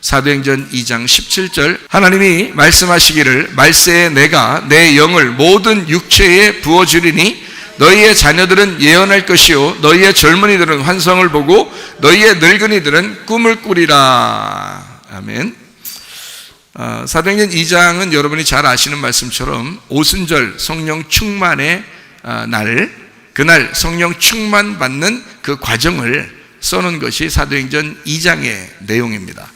사도행전 2장 17절 하나님이 말씀하시기를 말세에 내가 내 영을 모든 육체에 부어주리니 너희의 자녀들은 예언할 것이요 너희의 젊은이들은 환상을 보고 너희의 늙은이들은 꿈을 꾸리라. 아멘. 사도행전 2장은 여러분이 잘 아시는 말씀처럼 오순절 성령 충만의 그날 성령 충만 받는 그 과정을 써놓은 것이 사도행전 2장의 내용입니다.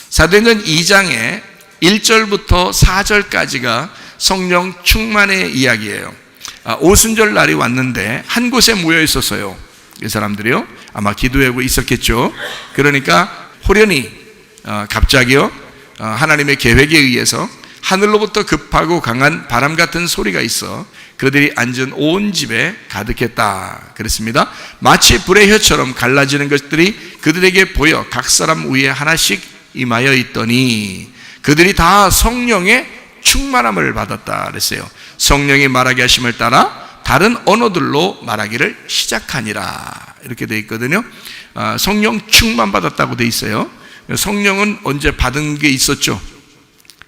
사도행전 2장의 1절부터 4절까지가 성령 충만의 이야기예요. 오순절 날이 왔는데 한 곳에 모여 있었어요. 이 사람들이요. 아마 기도하고 있었겠죠. 그러니까 호련히 갑자기요 하나님의 계획에 의해서 하늘로부터 급하고 강한 바람 같은 소리가 있어 그들이 앉은 온 집에 가득했다 그랬습니다. 마치 불의 혀처럼 갈라지는 것들이 그들에게 보여 각 사람 위에 하나씩 임하여 있더니 그들이 다 성령의 충만함을 받았다 그랬어요. 성령이 말하게 하심을 따라 다른 언어들로 말하기를 시작하니라 이렇게 되어 있거든요. 성령 충만 받았다고 되어 있어요. 성령은 언제 받은 게 있었죠?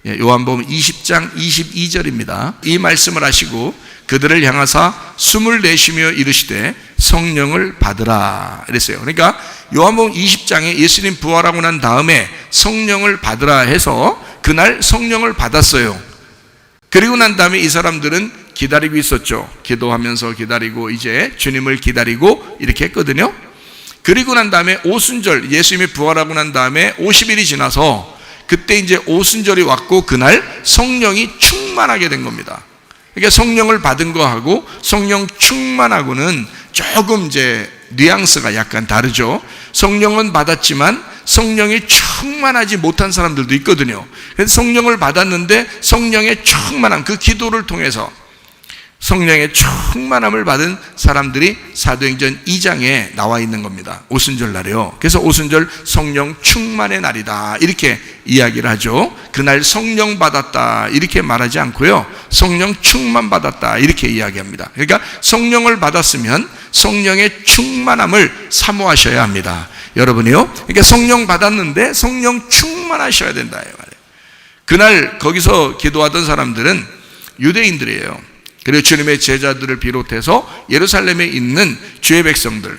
요한복음 20장 22절입니다. 이 말씀을 하시고 그들을 향하사 숨을 내쉬며 이르시되 성령을 받으라 이랬어요. 그러니까 요한복음 20장에 예수님 부활하고 난 다음에 성령을 받으라 해서 그날 성령을 받았어요. 그리고 난 다음에 이 사람들은 기다리고 있었죠. 기도하면서 기다리고 이제 주님을 기다리고 이렇게 했거든요. 그리고 난 다음에 오순절 예수님이 부활하고 난 다음에 50일이 지나서 그때 이제 오순절이 왔고 그날 성령이 충만하게 된 겁니다. 그러니까 성령을 받은 거하고 성령 충만하고는 조금 이제 뉘앙스가 약간 다르죠. 성령은 받았지만 성령이 충만하지 못한 사람들도 있거든요. 그래서 성령을 받았는데 성령의 충만함, 그 기도를 통해서 성령의 충만함을 받은 사람들이 사도행전 2장에 나와 있는 겁니다. 오순절 날이요. 그래서 오순절 성령 충만의 날이다 이렇게 이야기를 하죠. 그날 성령 받았다 이렇게 말하지 않고요, 성령 충만 받았다 이렇게 이야기합니다. 그러니까 성령을 받았으면 성령의 충만함을 사모하셔야 합니다. 여러분이요, 그러니까 성령 받았는데 성령 충만하셔야 된다 이 말이에요. 그날 거기서 기도하던 사람들은 유대인들이에요. 그리고 주님의 제자들을 비롯해서 예루살렘에 있는 주의 백성들,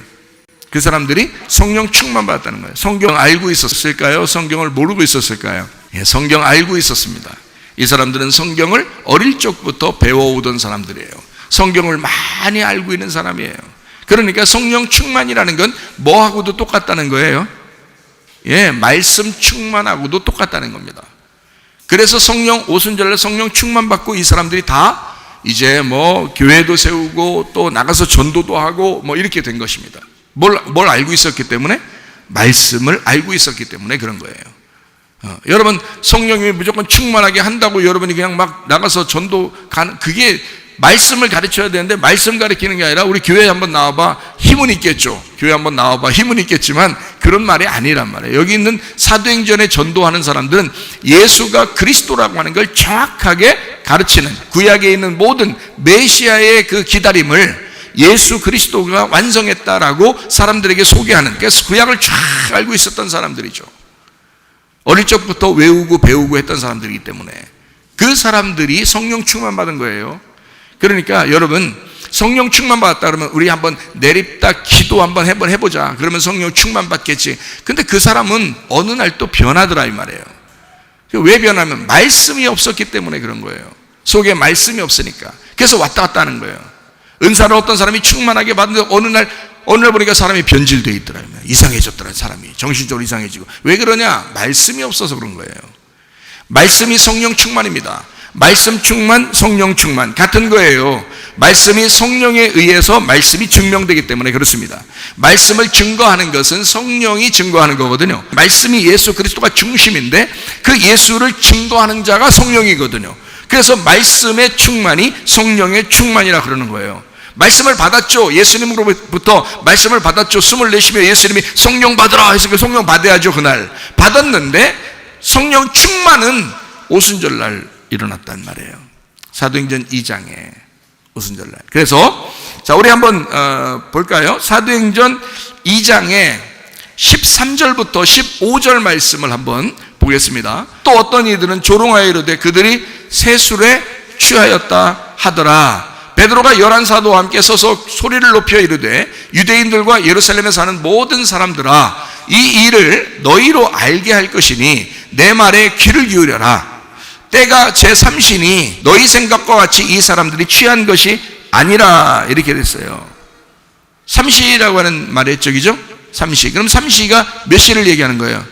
그 사람들이 성령 충만 받았다는 거예요. 성경 알고 있었을까요? 성경을 모르고 있었을까요? 예, 성경 알고 있었습니다. 이 사람들은 성경을 어릴 적부터 배워오던 사람들이에요. 성경을 많이 알고 있는 사람이에요. 그러니까 성령 충만이라는 건 뭐하고도 똑같다는 거예요. 예, 말씀 충만하고도 똑같다는 겁니다. 그래서 성령 오순절에 성령 충만 받고 이 사람들이 다 이제 뭐 교회도 세우고 또 나가서 전도도 하고 뭐 이렇게 된 것입니다. 뭘 알고 있었기 때문에? 말씀을 알고 있었기 때문에 그런 거예요. 여러분, 성령이 무조건 충만하게 한다고 여러분이 그냥 막 나가서 전도 가는, 그게 말씀을 가르쳐야 되는데 말씀 가르치는 게 아니라 우리 교회에 한번 나와봐 힘은 있겠죠. 교회 한번 나와봐 힘은 있겠지만 그런 말이 아니란 말이에요. 여기 있는 사도행전에 전도하는 사람들은 예수가 그리스도라고 하는 걸 정확하게 가르치는, 구약에 있는 모든 메시아의 그 기다림을 예수 그리스도가 완성했다라고 사람들에게 소개하는, 그래서 구약을 쫙 알고 있었던 사람들이죠. 어릴 적부터 외우고 배우고 했던 사람들이기 때문에 그 사람들이 성령 충만 받은 거예요. 그러니까 여러분, 성령 충만 받았다 그러면 우리 한번 내립다 기도 한번 해보자. 그러면 성령 충만 받겠지. 근데 그 사람은 어느 날 또 변하더라 이 말이에요. 왜 변하면 말씀이 없었기 때문에 그런 거예요. 속에 말씀이 없으니까. 그래서 왔다 갔다 하는 거예요. 은사를 어떤 사람이 충만하게 받는데 어느 날 보니까 사람이 변질되어 있더라. 이상해졌더라. 사람이 정신적으로 이상해지고. 왜 그러냐? 말씀이 없어서 그런 거예요. 말씀이 성령 충만입니다. 말씀 충만, 성령 충만 같은 거예요. 말씀이 성령에 의해서 말씀이 증명되기 때문에 그렇습니다. 말씀을 증거하는 것은 성령이 증거하는 거거든요. 말씀이 예수 그리스도가 중심인데 그 예수를 증거하는 자가 성령이거든요. 그래서 말씀의 충만이 성령의 충만이라 그러는 거예요. 말씀을 받았죠. 예수님으로부터 말씀을 받았죠. 숨을 내쉬며 예수님이 성령 받으라 해서 그 성령 받아야죠. 그날 받았는데 성령 충만은 오순절날 일어났단 말이에요. 사도행전 2장에 오순절날. 그래서 자, 우리 한번 볼까요? 사도행전 2장에 13절부터 15절 말씀을 한번 보겠습니다. 또 어떤 이들은 조롱하여 이르되 그들이 새 술에 취하였다 하더라. 베드로가 11사도와 함께 서서 소리를 높여 이르되 유대인들과 예루살렘에 사는 모든 사람들아, 이 일을 너희로 알게 할 것이니 내 말에 귀를 기울여라. 때가 제3시니 너희 생각과 같이 이 사람들이 취한 것이 아니라. 이렇게 됐어요. 삼시라고 하는 말이 했죠, 그죠? 삼시. 그럼 삼시가 몇 시를 얘기하는 거예요?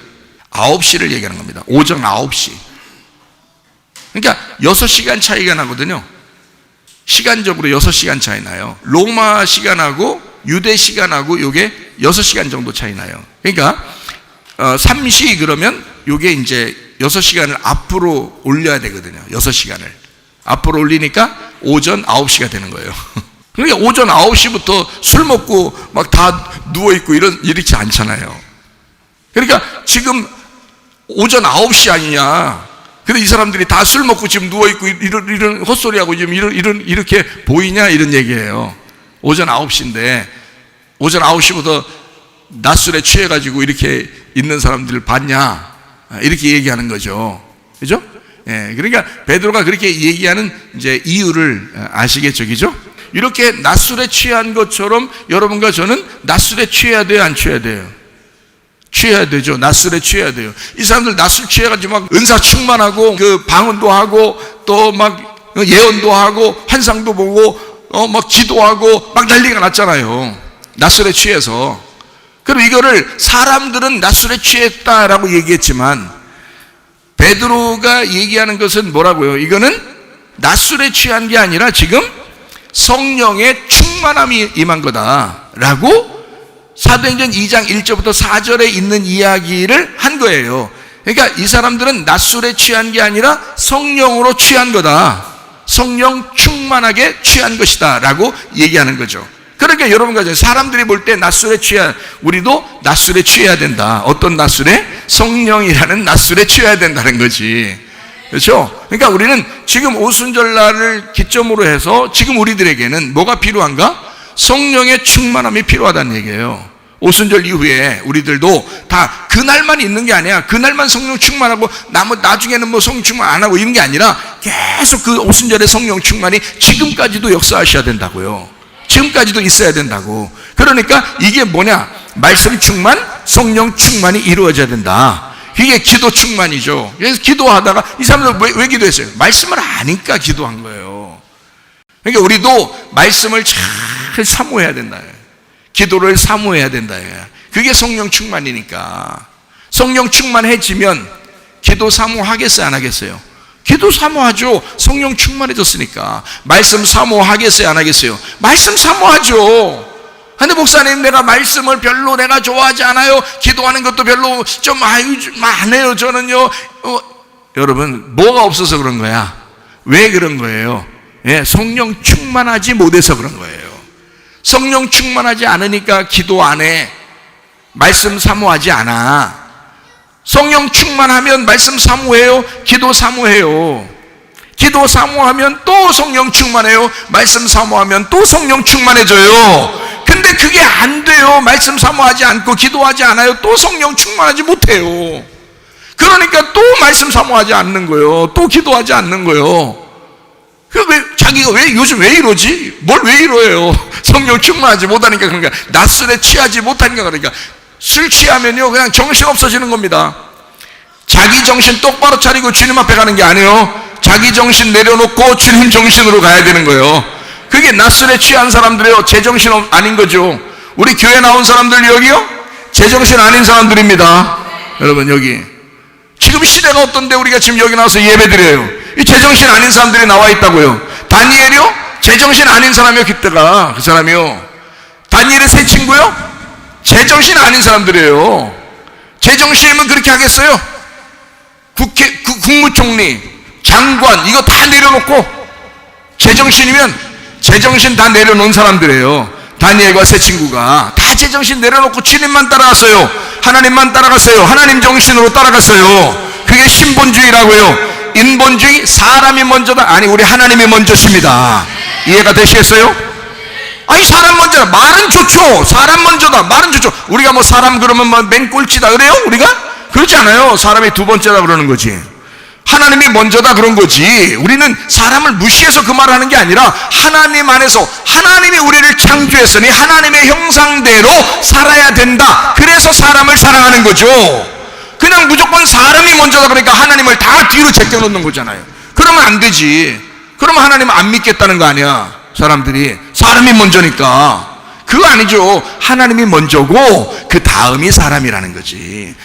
9시를 얘기하는 겁니다. 오전 9시. 그러니까 6시간 차이가 나거든요. 시간적으로 6시간 차이 나요. 로마 시간하고 유대 시간하고 요게 6시간 정도 차이 나요. 그러니까 3시 그러면 요게 이제 6시간을 앞으로 올려야 되거든요. 6시간을 앞으로 올리니까 오전 9시가 되는 거예요. 그러니까 오전 9시부터 술 먹고 막 다 누워있고 이렇지 않잖아요. 그러니까 지금 오전 9시 아니냐. 근데 이 사람들이 다 술 먹고 지금 누워있고 이런 헛소리하고 지금 이렇게 보이냐, 이런 얘기예요. 오전 9시인데 오전 9시부터 낮술에 취해가지고 이렇게 있는 사람들을 봤냐, 이렇게 얘기하는 거죠. 그죠? 예, 그러니까 베드로가 그렇게 얘기하는 이제 이유를 아시겠죠, 그죠? 이렇게 낮술에 취한 것처럼 여러분과 저는 낮술에 취해야 돼요, 안 취해야 돼요? 취해야 되죠. 낮술에 취해야 돼요. 이 사람들 낮술 취해가지고 막 은사 충만하고 그 방언도 하고 또 막 예언도 하고 환상도 보고 막 기도하고 막 난리가 났잖아요. 낮술에 취해서. 그럼 이거를 사람들은 낮술에 취했다라고 얘기했지만 베드로가 얘기하는 것은 뭐라고요? 이거는 낮술에 취한 게 아니라 지금 성령의 충만함이 임한 거다라고 사도행전 2장 1절부터 4절에 있는 이야기를 한 거예요. 그러니까 이 사람들은 낮술에 취한 게 아니라 성령으로 취한 거다. 성령 충만하게 취한 것이다 라고 얘기하는 거죠. 그러니까 여러분과 저 사람들이 볼 때 낮술에 취한, 우리도 낮술에 취해야 된다. 어떤 낮술에? 성령이라는 낮술에 취해야 된다는 거지. 그렇죠? 그러니까 우리는 지금 오순절날을 기점으로 해서 지금 우리들에게는 뭐가 필요한가? 성령의 충만함이 필요하다는 얘기예요. 오순절 이후에 우리들도 다 그날만 있는 게 아니야. 그날만 성령 충만하고 나중에는 뭐 성령 충만 안 하고 이런 게 아니라 계속 그 오순절의 성령 충만이 지금까지도 역사하셔야 된다고요. 지금까지도 있어야 된다고. 그러니까 이게 뭐냐? 말씀 충만, 성령 충만이 이루어져야 된다. 이게 기도 충만이죠. 그래서 기도하다가 이 사람들 왜 기도했어요? 말씀을 아니까 기도한 거예요. 그러니까 우리도 말씀을 잘 사모해야 된다. 기도를 사모해야 된다. 그게 성령 충만이니까. 성령 충만해지면 기도 사모하겠어요, 안 하겠어요? 기도 사모하죠. 성령 충만해졌으니까. 말씀 사모하겠어요, 안 하겠어요? 말씀 사모하죠. 근데 목사님, 내가 말씀을 별로 내가 좋아하지 않아요. 기도하는 것도 별로 좀 안 해요, 저는요. 여러분, 뭐가 없어서 그런 거야? 왜 그런 거예요? 예, 성령 충만하지 못해서 그런 거예요. 성령 충만하지 않으니까 기도 안 해. 말씀 사모하지 않아. 성령 충만하면 말씀 사모해요. 기도 사모해요. 기도 사모하면 또 성령 충만해요. 말씀 사모하면 또 성령 충만해져요. 근데 그게 안 돼요. 말씀 사모하지 않고 기도하지 않아요. 또 성령 충만하지 못해요. 그러니까 또 말씀 사모하지 않는 거예요. 또 기도하지 않는 거예요. 자기가 요즘 왜 이러지? 뭘 왜 이러해요? 성령 충만하지 못하니까. 그러니까 낮술에 취하지 못하니까. 그러니까 술 취하면요 그냥 정신 없어지는 겁니다. 자기 정신 똑바로 차리고 주님 앞에 가는 게 아니에요. 자기 정신 내려놓고 주님 정신으로 가야 되는 거예요. 그게 낮술에 취한 사람들이에요. 제정신 아닌 거죠. 우리 교회 나온 사람들 여기요? 제정신 아닌 사람들입니다. 여러분, 여기 지금 시대가 어떤데 우리가 지금 여기 나와서 예배 드려요? 이 제정신 아닌 사람들이 나와 있다고요. 다니엘이요? 제정신 아닌 사람이요. 그때가 그 사람이요. 다니엘의 세 친구요? 제정신 아닌 사람들이에요. 제정신이면 그렇게 하겠어요? 국무총리, 장관 이거 다 내려놓고 제정신이면 제정신 다 내려놓은 사람들이에요. 다니엘과 세 친구가 다 제정신 내려놓고 주님만 따라갔어요. 하나님만 따라갔어요. 하나님 정신으로 따라갔어요. 그게 신본주의라고요. 인본주의, 사람이 먼저다. 아니, 우리 하나님이 먼저십니다. 이해가 되시겠어요? 아니, 사람 먼저다. 말은 좋죠. 사람 먼저다. 말은 좋죠. 우리가 뭐 사람 그러면 뭐 맨꼴찌다 그래요? 우리가? 그렇지 않아요. 사람이 두 번째다 그러는 거지. 하나님이 먼저다 그런 거지. 우리는 사람을 무시해서 그 말을 하는 게 아니라 하나님 안에서 하나님이 우리를 창조했으니 하나님의 형상대로 살아야 된다. 그래서 사람을 사랑하는 거죠. 그냥 무조건 사람이 먼저다 그러니까 하나님을 다 뒤로 제껴놓는 거잖아요. 그러면 안 되지. 그러면 하나님 안 믿겠다는 거 아니야. 사람들이 사람이 먼저니까. 그거 아니죠. 하나님이 먼저고 그 다음이 사람이라는 거지.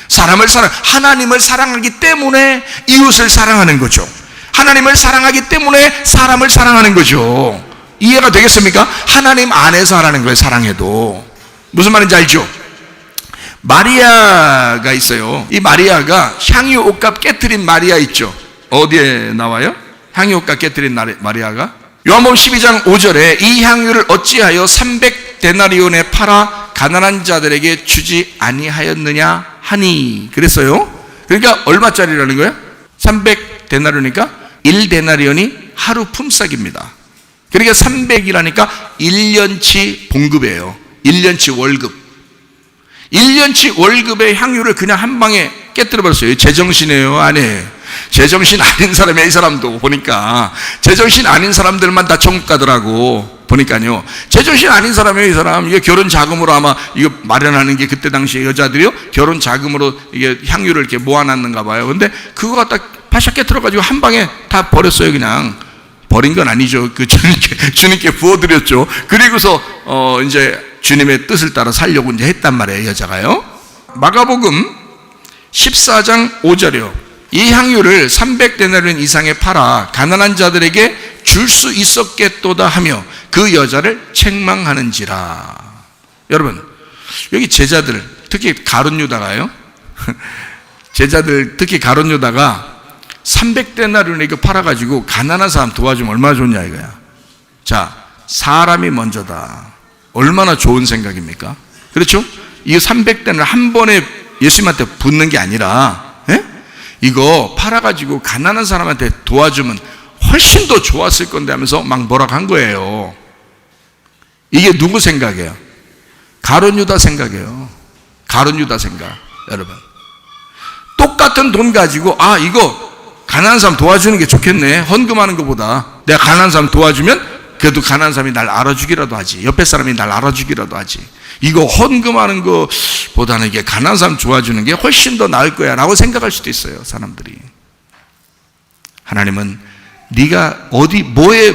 하나님을 사랑하기 때문에 이웃을 사랑하는 거죠. 하나님을 사랑하기 때문에 사람을 사랑하는 거죠. 이해가 되겠습니까? 하나님 안에서 하라는 거예요. 사랑해도. 무슨 말인지 알죠? 마리아가 있어요. 이 마리아가 향유 옷값 깨트린 마리아 있죠. 어디에 나와요? 향유 옷값 깨트린 마리아가 요한복음 12장 5절에 이 향유를 어찌하여 300데나리온에 팔아 가난한 자들에게 주지 아니하였느냐 하니 그랬어요. 그러니까 얼마짜리라는 거예요? 300데나리온이니까 1데나리온이 하루 품삯입니다. 그러니까 300이라니까 1년치 봉급이에요. 1년치 월급. 1년치 월급의 향유를 그냥 한 방에 깨뜨려 버렸어요. 제정신이에요? 아니에요. 제정신 아닌 사람이 이 사람도 보니까 제정신 아닌 사람들만 다 천국 가더라고 보니까요. 제정신 아닌 사람이에요. 이 사람 이게 결혼 자금으로 아마 이거 마련하는 게 그때 당시에 여자들이요 결혼 자금으로 이게 향유를 이렇게 모아놨는가 봐요. 근데 그거 갖다 파샥 깨뜨려가지고 한 방에 다 버렸어요. 그냥 버린 건 아니죠. 그 주님께 부어드렸죠. 그리고서 이제 주님의 뜻을 따라 살려고 이제 했단 말이에요. 여자가요. 마가복음 14장 5절이요. 이 향유를 300데나리온 이상에 팔아 가난한 자들에게 줄 수 있었겠도다 하며 그 여자를 책망하는지라. 여러분 여기 제자들 특히 가룟 유다가요. 제자들 특히 가룟 유다가 300데나리온에 이거 팔아가지고 가난한 사람 도와주면 얼마나 좋냐 이거야. 자, 사람이 먼저다. 얼마나 좋은 생각입니까? 그렇죠? 이 300데나리온 한 번에 예수님한테 붓는 게 아니라 이거 팔아가지고 가난한 사람한테 도와주면 훨씬 더 좋았을 건데 하면서 막 뭐라고 한 거예요. 이게 누구 생각이에요? 가룟 유다 생각이에요. 가룟 유다 생각. 여러분 똑같은 돈 가지고 이거 가난한 사람 도와주는 게 좋겠네. 헌금하는 것보다 내가 가난한 사람 도와주면 그래도 가난한 사람이 날 알아주기라도 하지. 옆에 사람이 날 알아주기라도 하지. 이거 헌금하는 것보다는 이게 가난한 사람 도와주는 게 훨씬 더 나을 거야 라고 생각할 수도 있어요. 사람들이. 하나님은 네가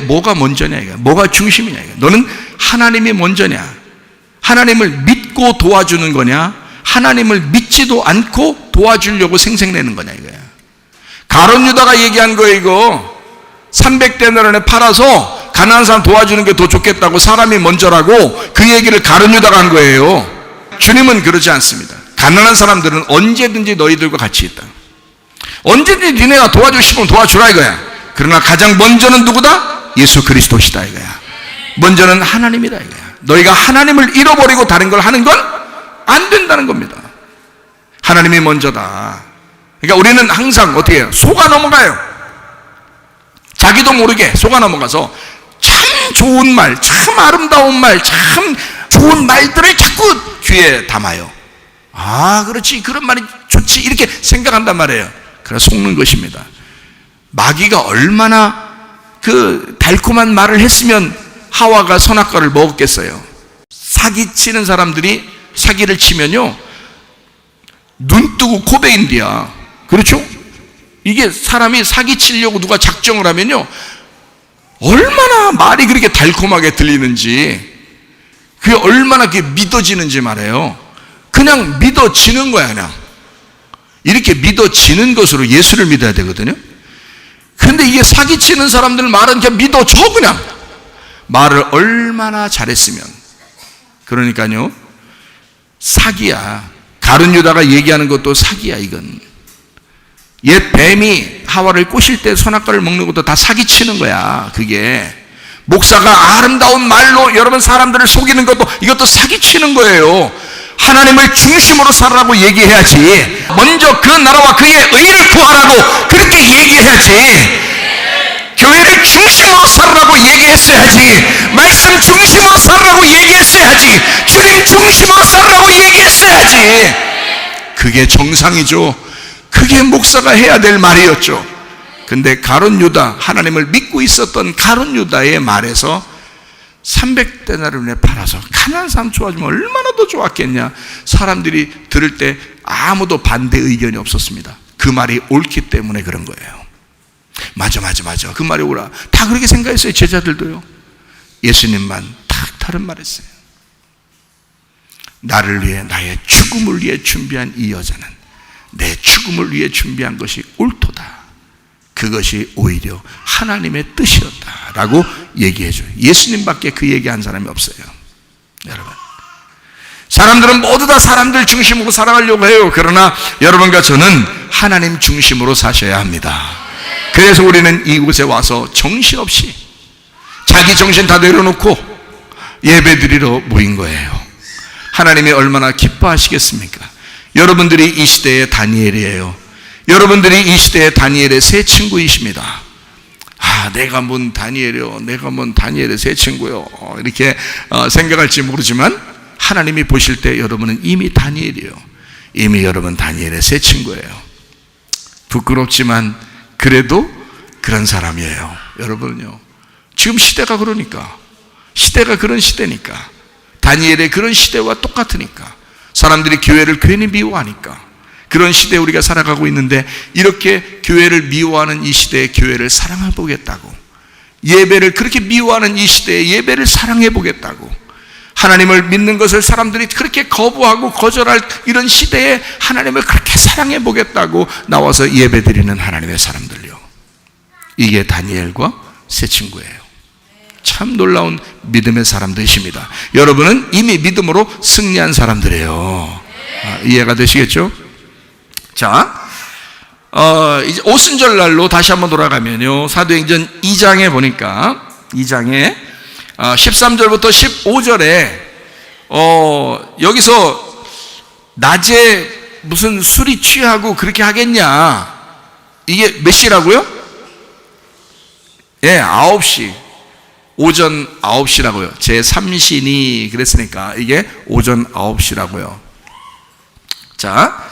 뭐가 먼저냐 이거, 뭐가 중심이냐 이거. 너는 하나님이 먼저냐, 하나님을 믿고 도와주는 거냐, 하나님을 믿지도 않고 도와주려고 생색내는 거냐 이거야. 가룟 유다가 얘기한 거예요. 이거 300데나리온에 팔아서 가난한 사람 도와주는 게 더 좋겠다고, 사람이 먼저라고 그 얘기를 가룟 유다가 한 거예요. 주님은 그러지 않습니다. 가난한 사람들은 언제든지 너희들과 같이 있다. 언제든지 니네가 도와주고 싶으면 도와주라 이거야. 그러나 가장 먼저는 누구다? 예수 그리스도시다 이거야. 먼저는 하나님이다 이거야. 너희가 하나님을 잃어버리고 다른 걸 하는 건 안 된다는 겁니다. 하나님이 먼저다. 그러니까 우리는 항상 어떻게 해요? 속아 넘어가요. 자기도 모르게 속아 넘어가서 참 좋은 말, 참 아름다운 말, 참 좋은 말들을 자꾸 귀에 담아요. 그렇지, 그런 말이 좋지, 이렇게 생각한단 말이에요. 그래서 속는 것입니다. 마귀가 얼마나 그 달콤한 말을 했으면 하와가 선악과를 먹었겠어요. 사기치는 사람들이 사기를 치면요 눈 뜨고 코 베인디야. 그렇죠? 이게 사람이 사기치려고 누가 작정을 하면요 얼마나 말이 그렇게 달콤하게 들리는지, 그게 얼마나 그게 믿어지는지 말이에요. 그냥 믿어지는 거야. 그냥 이렇게 믿어지는 것으로 예수를 믿어야 되거든요. 근데 이게 사기치는 사람들 말은 그냥 믿어줘. 그냥 말을 얼마나 잘했으면. 그러니까요 사기야. 가룟 유다가 얘기하는 것도 사기야. 이건 옛 뱀이 하와를 꼬실 때 선악과를 먹는 것도 다 사기치는 거야. 그게 목사가 아름다운 말로 여러분 사람들을 속이는 것도 이것도 사기치는 거예요. 하나님을 중심으로 살아라고 얘기해야지. 먼저 그 나라와 그의 의를 구하라고 그렇게 얘기해야지. 교회를 중심으로 살아라고 얘기했어야지. 말씀 중심으로 살아라고 얘기했어야지. 주님 중심으로 살아라고 얘기했어야지. 그게 정상이죠. 그게 목사가 해야 될 말이었죠. 근데 가룟 유다, 하나님을 믿고 있었던 가룟 유다의 말에서 300데나리온에 팔아서 가난한 사람 좋아지면 얼마나 더 좋았겠냐. 사람들이 들을 때 아무도 반대 의견이 없었습니다. 그 말이 옳기 때문에 그런 거예요. 맞아 그 말이 옳아. 다 그렇게 생각했어요. 제자들도요. 예수님만 딱 다른 말 했어요. 나를 위해, 나의 죽음을 위해 준비한 이 여자는 내 죽음을 위해 준비한 것이 옳도다. 그것이 오히려 하나님의 뜻이었다라고 얘기해줘요. 예수님밖에 그 얘기한 사람이 없어요. 여러분, 사람들은 모두 다 사람들 중심으로 살아가려고 해요. 그러나 여러분과 저는 하나님 중심으로 사셔야 합니다. 그래서 우리는 이곳에 와서 정신없이 자기 정신 다 내려놓고 예배드리러 모인 거예요. 하나님이 얼마나 기뻐하시겠습니까? 여러분들이 이 시대의 다니엘이에요. 여러분들이 이 시대의 다니엘의 새 친구이십니다. 내가 뭔 다니엘이요, 내가 뭔 다니엘의 새 친구요, 이렇게 생각할지 모르지만 하나님이 보실 때 여러분은 이미 다니엘이에요. 이미 여러분 다니엘의 새 친구예요. 부끄럽지만 그래도 그런 사람이에요. 여러분은요, 지금 시대가 그러니까, 시대가 그런 시대니까, 다니엘의 그런 시대와 똑같으니까, 사람들이 교회를 괜히 미워하니까 그런 시대에 우리가 살아가고 있는데, 이렇게 교회를 미워하는 이 시대에 교회를 사랑해 보겠다고, 예배를 그렇게 미워하는 이 시대에 예배를 사랑해 보겠다고, 하나님을 믿는 것을 사람들이 그렇게 거부하고 거절할 이런 시대에 하나님을 그렇게 사랑해 보겠다고 나와서 예배드리는 하나님의 사람들요, 이게 다니엘과 새 친구예요. 참 놀라운 믿음의 사람들이십니다. 여러분은 이미 믿음으로 승리한 사람들이에요. 이해가 되시겠죠? 자, 이제 오순절날로 다시 한번 돌아가면요, 사도행전 2장에 보니까 2장에 13절부터 15절에 여기서 낮에 무슨 술이 취하고 그렇게 하겠냐, 이게 몇 시라고요? 예, 9시, 오전 9시라고요. 제3신이 그랬으니까 이게 오전 9시라고요. 자,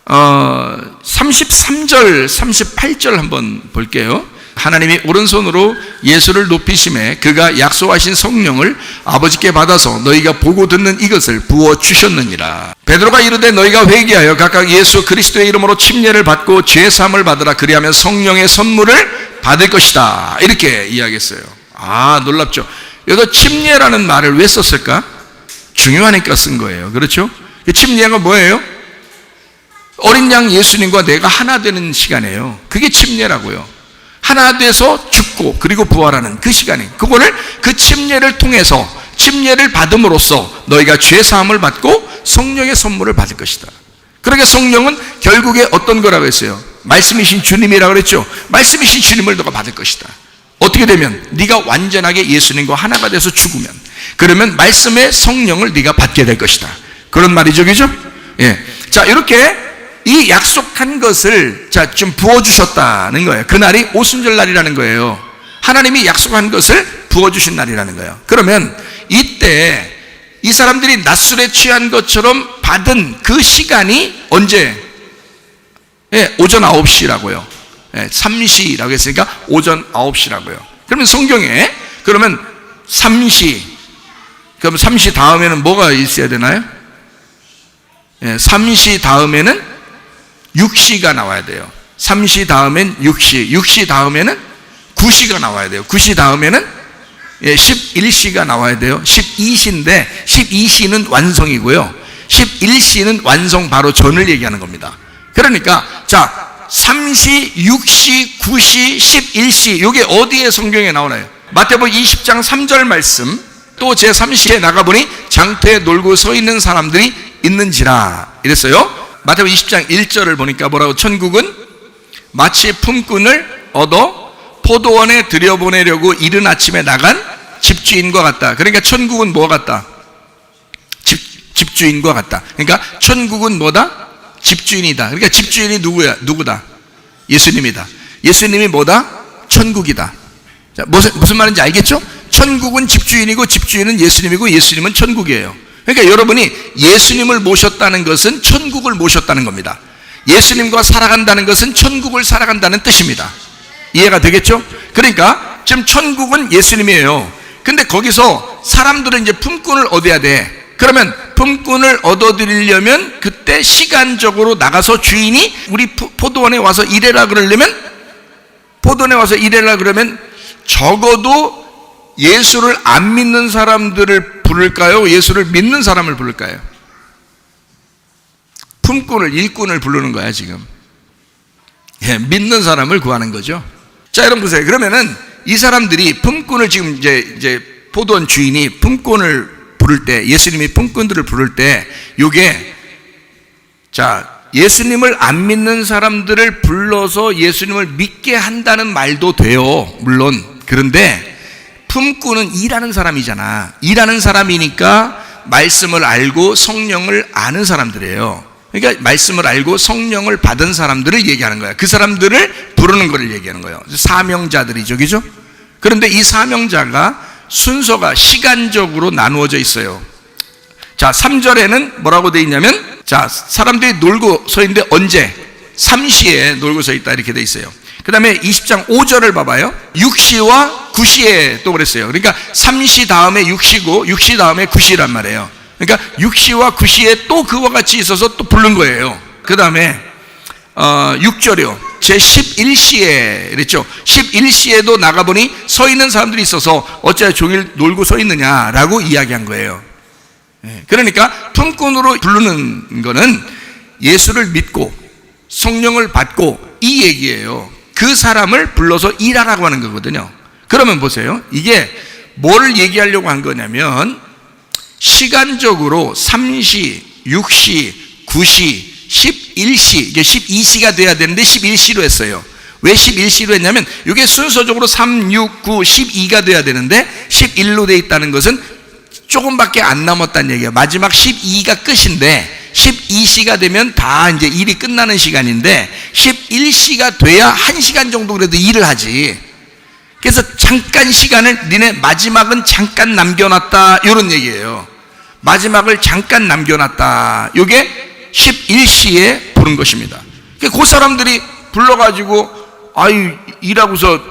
33절, 38절 한번 볼게요. 하나님이 오른손으로 예수를 높이심에 그가 약속하신 성령을 아버지께 받아서 너희가 보고 듣는 이것을 부어주셨느니라. 베드로가 이르되 너희가 회개하여 각각 예수 그리스도의 이름으로 침례를 받고 죄사함을 받으라. 그리하면 성령의 선물을 받을 것이다. 이렇게 이야기했어요. 놀랍죠? 여기서 침례라는 말을 왜 썼을까? 중요하니까 쓴 거예요. 그렇죠? 침례가 뭐예요? 어린 양 예수님과 내가 하나 되는 시간이에요. 그게 침례라고요. 하나 돼서 죽고 그리고 부활하는 그 시간이, 그거를 그 침례를 통해서, 침례를 받음으로써 너희가 죄사함을 받고 성령의 선물을 받을 것이다. 그러니까 성령은 결국에 어떤 거라고 했어요? 말씀이신 주님이라고 그랬죠. 말씀이신 주님을 너가 받을 것이다. 어떻게 되면? 네가 완전하게 예수님과 하나가 돼서 죽으면, 그러면 말씀의 성령을 네가 받게 될 것이다. 그런 말이죠, 그죠? 예. 자, 이렇게 이 약속한 것을 좀 부어주셨다는 거예요. 그날이 오순절 날이라는 거예요. 하나님이 약속한 것을 부어주신 날이라는 거예요. 그러면 이때 이 사람들이 낮술에 취한 것처럼 받은 그 시간이 언제? 예, 오전 9시라고요. 예, 3시라고 했으니까 오전 9시라고요. 그러면 성경에, 그러면 3시, 그럼 3시 다음에는 뭐가 있어야 되나요? 예, 3시 다음에는 6시가 나와야 돼요. 3시 다음엔 6시, 6시 다음에는 9시가 나와야 돼요. 9시 다음에는 11시가 나와야 돼요. 12시인데 12시는 완성이고요, 11시는 완성 바로 전을 얘기하는 겁니다. 그러니까 자, 3시, 6시, 9시, 11시, 이게 어디에 성경에 나오나요? 마태복음 20장 3절 말씀, 또 제3시에 나가보니 장터에 놀고 서 있는 사람들이 있는지라 이랬어요. 마태복음 20장 1절을 보니까 뭐라고? 천국은 마치 품꾼을 얻어 포도원에 들여보내려고 이른 아침에 나간 집주인과 같다. 그러니까 천국은 뭐 같다? 집주인과 같다. 그러니까 천국은 뭐다? 집주인이다. 그러니까 집주인이 누구다? 예수님이다. 예수님이 뭐다? 천국이다. 자, 무슨 말인지 알겠죠? 천국은 집주인이고 집주인은 예수님이고 예수님은 천국이에요. 그러니까 여러분이 예수님을 모셨다는 것은 천국을 모셨다는 겁니다. 예수님과 살아간다는 것은 천국을 살아간다는 뜻입니다. 이해가 되겠죠? 그러니까 지금 천국은 예수님이에요. 근데 거기서 사람들은 이제 품꾼을 얻어야 돼. 그러면 품꾼을 얻어들이려면 그때 시간적으로 나가서 주인이 우리 포도원에 와서 일해라 그러려면, 포도원에 와서 일해라 그러면 적어도 예수를 안 믿는 사람들을 부를까요? 예수를 믿는 사람을 부를까요? 품꾼을, 일꾼을 부르는 거야 지금. 예, 믿는 사람을 구하는 거죠. 자, 여러분 보세요. 그러면은 이 사람들이 품꾼을 지금 이제 포도원 주인이 품꾼을 부를 때, 예수님이 품꾼들을 부를 때, 요게, 자, 예수님을 안 믿는 사람들을 불러서 예수님을 믿게 한다는 말도 돼요. 물론. 그런데 품꾼은 일하는 사람이잖아. 일하는 사람이니까 말씀을 알고 성령을 아는 사람들이에요. 그러니까 말씀을 알고 성령을 받은 사람들을 얘기하는 거야. 그 사람들을 부르는 거를 얘기하는 거예요. 사명자들이죠, 그죠? 그런데 이 사명자가 순서가 시간적으로 나누어져 있어요. 자, 3절에는 뭐라고 되어 있냐면, 자, 사람들이 놀고 서 있는데 언제? 3시에 놀고 서 있다 이렇게 되어 있어요. 그 다음에 20장 5절을 봐봐요. 6시와 9시에 또 그랬어요. 그러니까 3시 다음에 6시고 6시 다음에 9시란 말이에요. 그러니까 6시와 9시에 또 그와 같이 있어서 또 부른 거예요. 그 다음에 6절이요. 제 11시에 그랬죠. 11시에도 나가보니 서 있는 사람들이 있어서 어째 종일 놀고 서 있느냐라고 이야기한 거예요. 그러니까 품꾼으로 부르는 거는 예수를 믿고 성령을 받고 이 얘기예요. 그 사람을 불러서 일하라고 하는 거거든요. 그러면 보세요. 이게 뭐를 얘기하려고 한 거냐면, 시간적으로 3시, 6시, 9시, 11시, 이게 12시가 돼야 되는데 11시로 했어요. 왜 11시로 했냐면, 이게 순서적으로 3, 6, 9, 12가 돼야 되는데 11로 돼 있다는 것은 조금밖에 안 남았다는 얘기예요. 마지막 12가 끝인데 12시가 되면 다 이제 일이 끝나는 시간인데 11시가 돼야 1시간 정도 그래도 일을 하지. 그래서 잠깐 시간을, 니네 마지막은 잠깐 남겨놨다 이런 얘기예요. 마지막을 잠깐 남겨놨다. 이게 11시에 부른 것입니다. 그 사람들이 불러가지고 아유 일하고서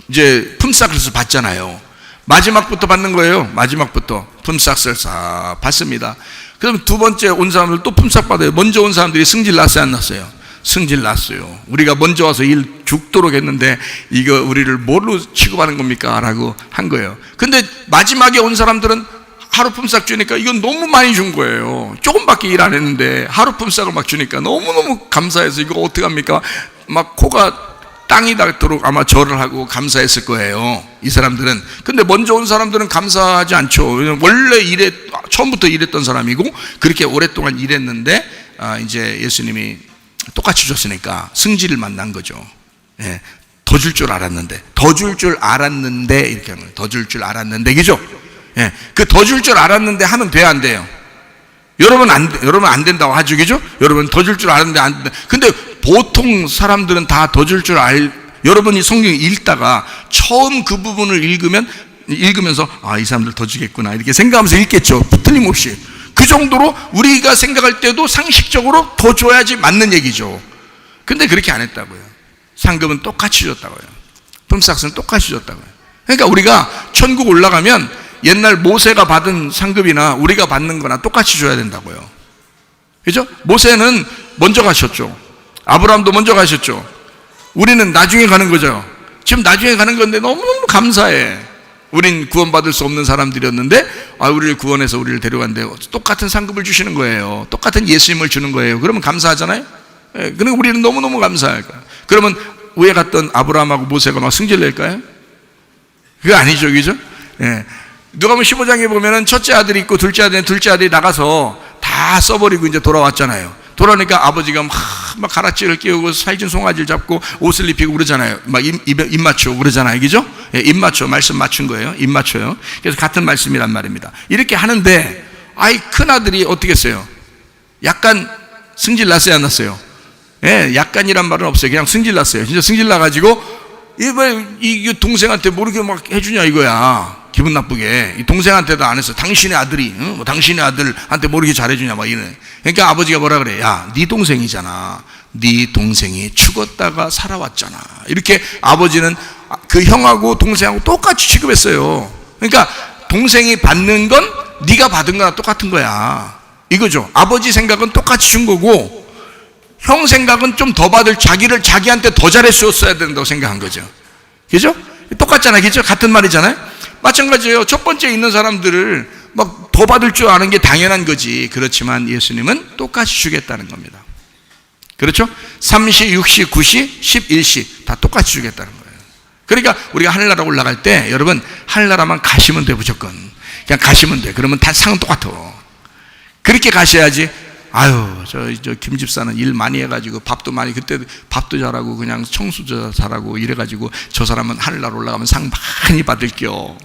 이제 품삯을 받잖아요. 마지막부터 받는 거예요. 마지막부터 품삯을 싹 받습니다. 그럼 두 번째 온 사람들 또 품삯 받아요. 먼저 온 사람들이 승질 났어요, 안 났어요? 승질 났어요. 우리가 먼저 와서 일 죽도록 했는데 이거 우리를 뭘로 취급하는 겁니까? 라고 한 거예요. 근데 마지막에 온 사람들은 하루 품삯 주니까 이건 너무 많이 준 거예요. 조금밖에 일 안 했는데 하루 품삯을 막 주니까 너무너무 감사해서 이거 어떡합니까? 막 코가 땅이 닿도록 아마 절을 하고 감사했을 거예요, 이 사람들은. 근데 먼저 온 사람들은 감사하지 않죠. 원래 처음부터 일했던 사람이고 그렇게 오랫동안 일했는데 이제 예수님이 똑같이 줬으니까 승질을 만난 거죠. 예, 더 줄 줄 알았는데, 더 줄 줄 알았는데 이렇게 하면 더 줄 줄 알았는데, 그죠? 예, 그 더 줄 줄 알았는데 하면 돼야 안 돼요? 여러분 안 된다고 하죠, 그죠? 여러분 더 줄 줄 알았는데 안 된다. 근데 보통 사람들은 다 더 줄 줄 여러분이 성경 읽다가 처음 그 부분을 읽으면서 이 사람들 더 주겠구나 이렇게 생각하면서 읽겠죠. 틀림없이. 그 정도로 우리가 생각할 때도 상식적으로 더 줘야지 맞는 얘기죠. 근데 그렇게 안 했다고요. 상급은 똑같이 줬다고요. 품삯은 똑같이 줬다고요. 그러니까 우리가 천국 올라가면 옛날 모세가 받은 상급이나 우리가 받는 거나 똑같이 줘야 된다고요. 그죠? 모세는 먼저 가셨죠. 아브라함도 먼저 가셨죠. 우리는 나중에 가는 거죠. 지금 나중에 가는 건데 너무너무 감사해. 우린 구원받을 수 없는 사람들이었는데 우리를 구원해서 우리를 데려간대요. 똑같은 상급을 주시는 거예요. 똑같은 예수님을 주는 거예요. 그러면 감사하잖아요. 예, 그러니까 우리는 너무너무 감사할 거예요. 그러면 위에 갔던 아브라함하고 모세가 막 승질 낼까요? 그거 아니죠, 그죠? 예. 누가복음 15장에 보면은 첫째 아들이 있고 둘째 아들이 나가서 다 써버리고 이제 돌아왔잖아요. 돌아오니까 아버지가 막 가락지를 끼우고 살찐 송아지를 잡고 옷을 입히고 그러잖아요. 막 입 맞추고 그러잖아요. 그죠? 예, 입 맞춰. 말씀 맞춘 거예요. 입 맞춰요. 그래서 같은 말씀이란 말입니다. 이렇게 하는데, 큰 아들이 어떻게 했어요? 약간 승질 났어요, 안 났어요? 예, 약간이란 말은 없어요. 그냥 승질 났어요. 진짜 승질 나가지고, 이 동생한테 모르게 막 해주냐 이거야. 기분 나쁘게. 이 동생한테도 안 했어. 당신의 아들이, 뭐 당신의 아들한테 뭐 이렇게 잘해주냐, 막 이래. 그러니까 아버지가 뭐라 그래? 야, 네 동생이잖아. 네 동생이 죽었다가 살아왔잖아. 이렇게 아버지는 그 형하고 동생하고 똑같이 취급했어요. 그러니까 동생이 받는 건 네가 받은 거랑 똑같은 거야. 이거죠. 아버지 생각은 똑같이 준 거고, 형 생각은 좀 더 받을, 자기한테 더 잘해줬어야 된다고 생각한 거죠. 그죠? 똑같잖아요. 그죠? 같은 말이잖아요. 마찬가지예요. 첫 번째 있는 사람들을 막 더 받을 줄 아는 게 당연한 거지. 그렇지만 예수님은 똑같이 주겠다는 겁니다. 그렇죠? 3시, 6시, 9시, 11시 다 똑같이 주겠다는 거예요. 그러니까 우리가 하늘나라 올라갈 때 여러분 하늘나라만 가시면 돼. 무조건 그냥 가시면 돼. 그러면 다 상은 똑같아. 그렇게 가셔야지. 아유, 저 김 집사는 일 많이 해가지고 밥도 많이, 그때 밥도 잘하고 그냥 청소도 잘하고 이래가지고 저 사람은 하늘나라 올라가면 상 많이 받을게요.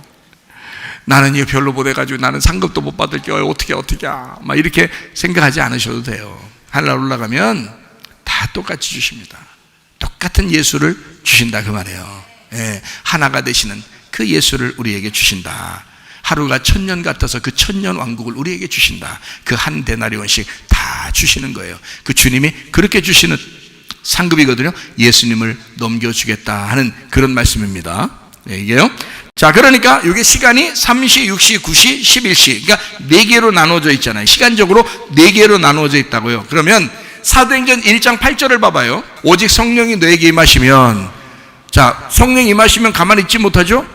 나는 이거 별로 못 해가지고 나는 상급도 못 받을게요. 어떻게 막 이렇게 생각하지 않으셔도 돼요. 하늘나라 올라가면 다 똑같이 주십니다. 똑같은 예수를 주신다 그 말이에요. 예, 하나가 되시는 그 예수를 우리에게 주신다. 하루가 1000년 같아서 그 1000년 왕국을 우리에게 주신다. 그 한 데나리온씩 다 주시는 거예요. 그 주님이 그렇게 주시는 상급이거든요. 예수님을 넘겨주겠다 하는 그런 말씀입니다. 네, 이게요. 자, 그러니까 이게 시간이 3시, 6시, 9시, 11시. 그러니까 4개로 나누어져 있잖아요. 시간적으로 4개로 나누어져 있다고요. 그러면 사도행전 1장 8절을 봐봐요. 오직 성령이 너에게 임하시면, 자, 성령 임하시면 가만히 있지 못하죠?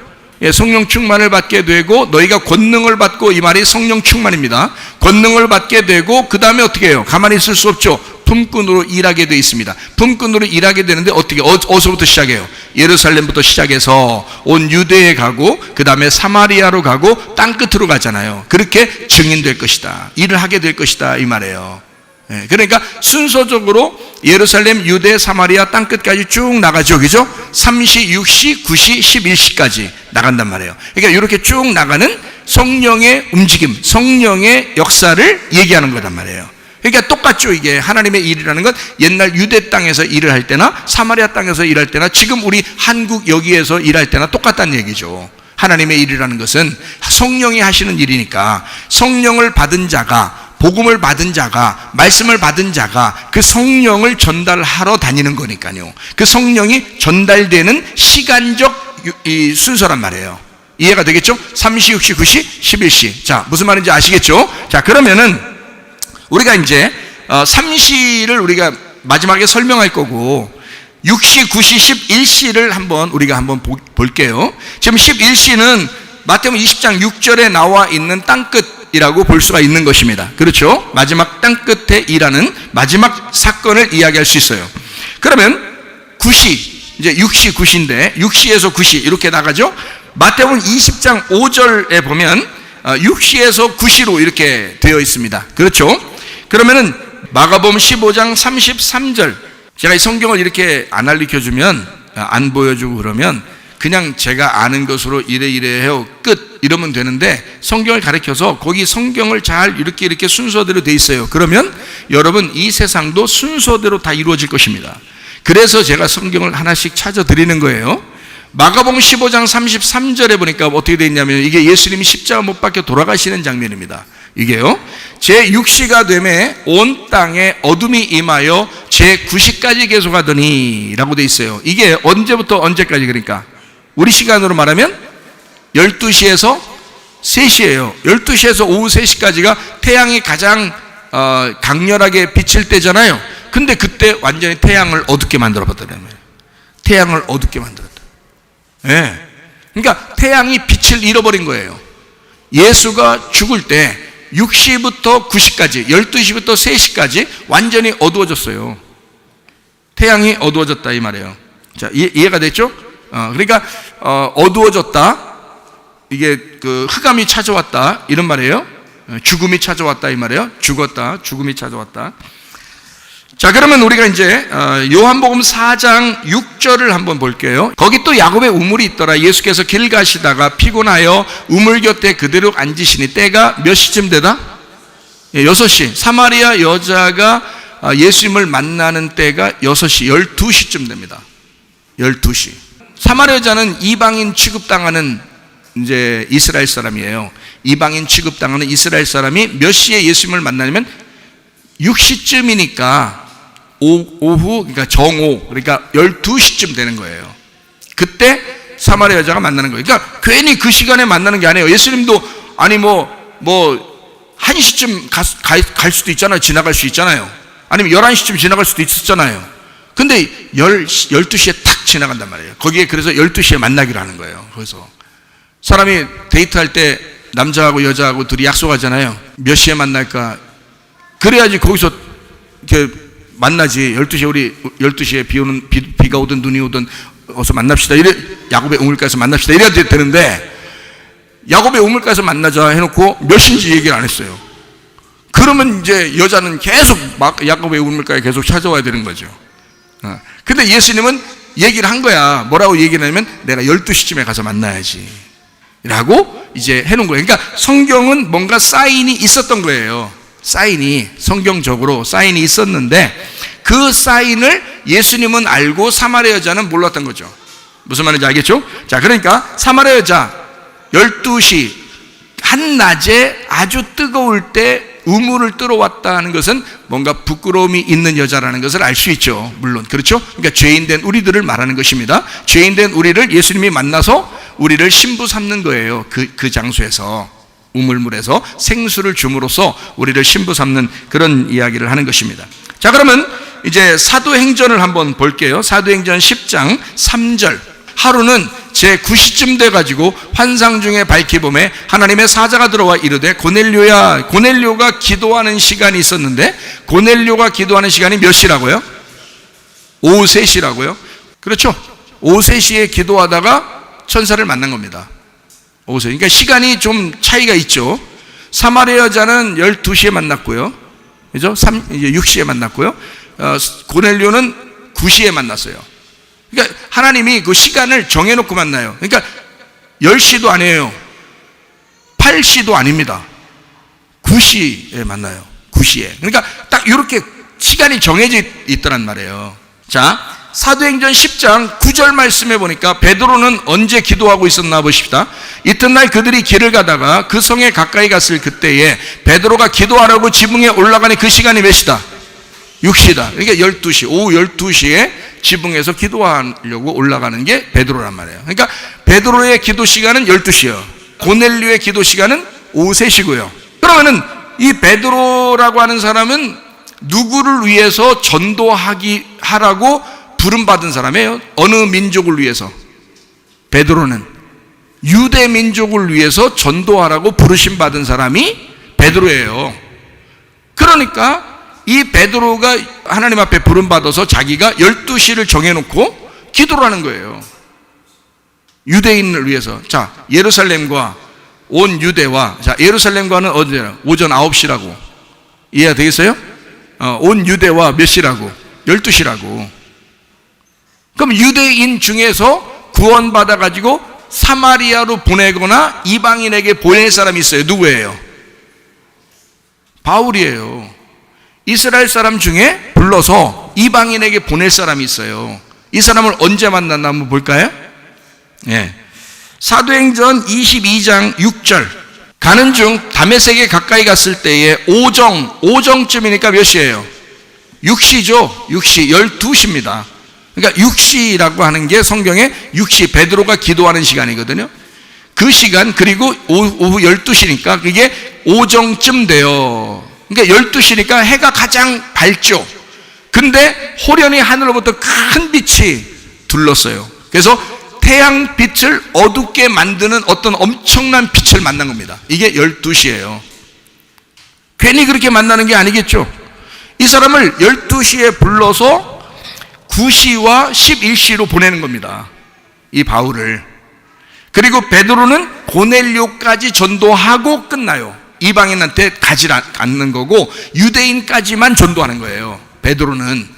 예, 성령 충만을 받게 되고 너희가 권능을 받고, 이 말이 성령 충만입니다. 권능을 받게 되고 그 다음에 어떻게 해요? 가만히 있을 수 없죠. 품꾼으로 일하게 되어 있습니다. 품꾼으로 일하게 되는데 어떻게, 어디서부터 시작해요? 예루살렘부터 시작해서 온 유대에 가고 그 다음에 사마리아로 가고 땅끝으로 가잖아요. 그렇게 증인될 것이다. 일을 하게 될 것이다 이 말이에요. 예, 그러니까 순서적으로 예루살렘, 유대, 사마리아 땅끝까지 쭉 나가죠. 그죠? 3시, 6시, 9시, 11시까지 나간단 말이에요. 그러니까 이렇게 쭉 나가는 성령의 움직임, 성령의 역사를 얘기하는 거란 말이에요. 그러니까 똑같죠. 이게 하나님의 일이라는 건 옛날 유대 땅에서 일을 할 때나 사마리아 땅에서 일할 때나 지금 우리 한국 여기에서 일할 때나 똑같다는 얘기죠. 하나님의 일이라는 것은 성령이 하시는 일이니까 성령을 받은 자가, 복음을 받은 자가, 말씀을 받은 자가 그 성령을 전달하러 다니는 거니까요. 그 성령이 전달되는 시간적 이 순서란 말이에요. 이해가 되겠죠? 3시, 6시, 9시, 11시. 자, 무슨 말인지 아시겠죠? 자, 그러면은 우리가 이제 3시를 우리가 마지막에 설명할 거고 6시, 9시, 11시를 우리가 한번 볼게요. 지금 11시는 마태복음 20장 6절에 나와 있는 땅끝이라고 볼 수가 있는 것입니다. 그렇죠? 마지막 땅끝에 일하는 마지막 사건을 이야기할 수 있어요. 그러면 9시, 이제 6시, 9시인데 6시에서 9시 이렇게 나가죠? 마태복음 20장 5절에 보면 6시에서 9시로 이렇게 되어 있습니다. 그렇죠? 그러면은 마가복음 15장 33절, 제가 이 성경을 이렇게 안 알려주면, 안 보여주고 그러면 그냥 제가 아는 것으로 이래 해요. 끝. 이러면 되는데 성경을 가르쳐서 거기 성경을 잘 이렇게 순서대로 돼 있어요. 그러면 여러분 이 세상도 순서대로 다 이루어질 것입니다. 그래서 제가 성경을 하나씩 찾아 드리는 거예요. 마가복음 15장 33절에 보니까 어떻게 되어 있냐면 이게 예수님이 십자가 못 박혀 돌아가시는 장면입니다. 이게요, 제6시가 되매 온 땅에 어둠이 임하여 제9시까지 계속하더니 라고 되어 있어요. 이게 언제부터 언제까지? 그러니까 우리 시간으로 말하면 12시에서 3시예요. 12시에서 오후 3시까지가 태양이 가장 강렬하게 비칠 때잖아요. 근데 그때 완전히 태양을 어둡게 만들어버렸다는 거예요. 태양을 어둡게 만들었다. 예. 그러니까 태양이 빛을 잃어버린 거예요. 예수가 죽을 때 6시부터 9시까지, 12시부터 3시까지 완전히 어두워졌어요. 태양이 어두워졌다 이 말이에요. 자, 이해가 됐죠? 그러니까 어두워졌다, 이게 그 흑암이 찾아왔다 이런 말이에요. 죽음이 찾아왔다 이 말이에요. 죽었다, 죽음이 찾아왔다. 자, 그러면 우리가 이제 요한복음 4장 6절을 한번 볼게요. 거기 또 야곱의 우물이 있더라. 예수께서 길 가시다가 피곤하여 우물 곁에 그대로 앉으시니 때가 몇 시쯤 되다? 6시. 사마리아 여자가 예수님을 만나는 때가 6시, 12시쯤 됩니다. 12시. 사마리아 여자는 이방인 취급당하는 이제 이스라엘 사람이에요. 이방인 취급당하는 이스라엘 사람이 몇 시에 예수님을 만나냐면 6시쯤이니까 오후, 그러니까 정오, 그러니까 12시쯤 되는 거예요. 그때 사마리아 여자가 만나는 거예요. 그러니까 괜히 그 시간에 만나는 게 아니에요. 예수님도 아니 뭐 1시쯤 갈 수도 있잖아요. 지나갈 수 있잖아요. 아니면 11시쯤 지나갈 수도 있었잖아요. 근데 12시에 탁 지나간단 말이에요. 거기에 그래서 12시에 만나기로 하는 거예요. 그래서 사람이 데이트할 때 남자하고 여자하고 둘이 약속하잖아요. 몇 시에 만날까? 그래야지 거기서 이렇게 만나지. 12시에 우리 12시에 비가 오든 눈이 오든 어서 만납시다. 이래 야곱의 우물가에서 만납시다. 이래야 되는데 야곱의 우물가에서 만나자 해놓고 몇 시인지 얘기를 안 했어요. 그러면 이제 여자는 계속 막 야곱의 우물가에 계속 찾아와야 되는 거죠. 근데 예수님은 얘기를 한 거야. 뭐라고 얘기를 하냐면 내가 12시쯤에 가서 만나야지 라고 이제 해놓은 거예요. 그러니까 성경은 뭔가 사인이 있었던 거예요. 사인이, 성경적으로 사인이 있었는데 그 사인을 예수님은 알고 사마리아 여자는 몰랐던 거죠. 무슨 말인지 알겠죠? 자, 그러니까 사마리아 여자 12시 한낮에 아주 뜨거울 때 우물을 뜨러 왔다는 것은 뭔가 부끄러움이 있는 여자라는 것을 알 수 있죠. 물론 그렇죠? 그러니까 죄인된 우리들을 말하는 것입니다. 죄인된 우리를 예수님이 만나서 우리를 신부 삼는 거예요. 그 장소에서, 우물물에서 생수를 줌으로써 우리를 신부 삼는 그런 이야기를 하는 것입니다. 자, 그러면 이제 사도행전을 한번 볼게요. 사도행전 10장 3절. 하루는 제 9시쯤 돼가지고 환상 중에 밝히봄에 하나님의 사자가 들어와 이르되 고넬료야. 고넬료가 기도하는 시간이 있었는데 고넬료가 기도하는 시간이 몇 시라고요? 오후 3시라고요? 그렇죠? 오후 3시에 기도하다가 천사를 만난 겁니다. 오후 3시. 그러니까 시간이 좀 차이가 있죠. 사마리아 여자는 12시에 만났고요. 그죠? 이제 6시에 만났고요. 고넬료는 9시에 만났어요. 그러니까 하나님이 그 시간을 정해놓고 만나요. 그러니까 10시도 아니에요. 8시도 아닙니다. 9시에 만나요. 9시에. 그러니까 딱 이렇게 시간이 정해져 있더란 말이에요. 자, 사도행전 10장 9절 말씀해 보니까 베드로는 언제 기도하고 있었나 보십시다. 이튿날 그들이 길을 가다가 그 성에 가까이 갔을 그때에 베드로가 기도하라고 지붕에 올라가니 그 시간이 몇 시다? 6시다. 그러니까 12시, 오후 12시에 지붕에서 기도하려고 올라가는 게 베드로란 말이에요. 그러니까 베드로의 기도 시간은 12시예요. 고넬료의 기도 시간은 오후 3시고요. 그러면은 이 베드로라고 하는 사람은 누구를 위해서 하라고 부름받은 사람이에요? 어느 민족을 위해서? 베드로는 유대 민족을 위해서 전도하라고 부르심 받은 사람이 베드로예요. 그러니까 이 베드로가 하나님 앞에 부름받아서 자기가 12시를 정해놓고 기도를 하는 거예요. 유대인을 위해서. 자, 예루살렘과 온 유대와, 자, 예루살렘과는 어디냐? 오전 9시라고. 이해가 되겠어요? 온 유대와 몇 시라고? 12시라고. 그럼 유대인 중에서 구원받아가지고 사마리아로 보내거나 이방인에게 보낼 사람이 있어요. 누구예요? 바울이에요. 이스라엘 사람 중에 불러서 이방인에게 보낼 사람이 있어요. 이 사람을 언제 만났나 한번 볼까요? 예. 사도행전 22장 6절. 가는 중 다메섹에 가까이 갔을 때에 오정쯤이니까 몇 시예요? 6시죠. 6시, 12시입니다. 그러니까 6시라고 하는 게 성경에 6시, 베드로가 기도하는 시간이거든요. 그 시간, 그리고 오후 12시니까 그게 오정쯤 돼요. 그러니까 12시니까 해가 가장 밝죠. 근데 호련히 하늘로부터 큰 빛이 둘렀어요. 그래서 태양빛을 어둡게 만드는 어떤 엄청난 빛을 만난 겁니다. 이게 12시예요. 괜히 그렇게 만나는 게 아니겠죠. 이 사람을 12시에 불러서 9시와 11시로 보내는 겁니다. 이 바울을. 그리고 베드로는 고넬료까지 전도하고 끝나요. 이방인한테 가지 않는 거고 유대인까지만 전도하는 거예요. 베드로는.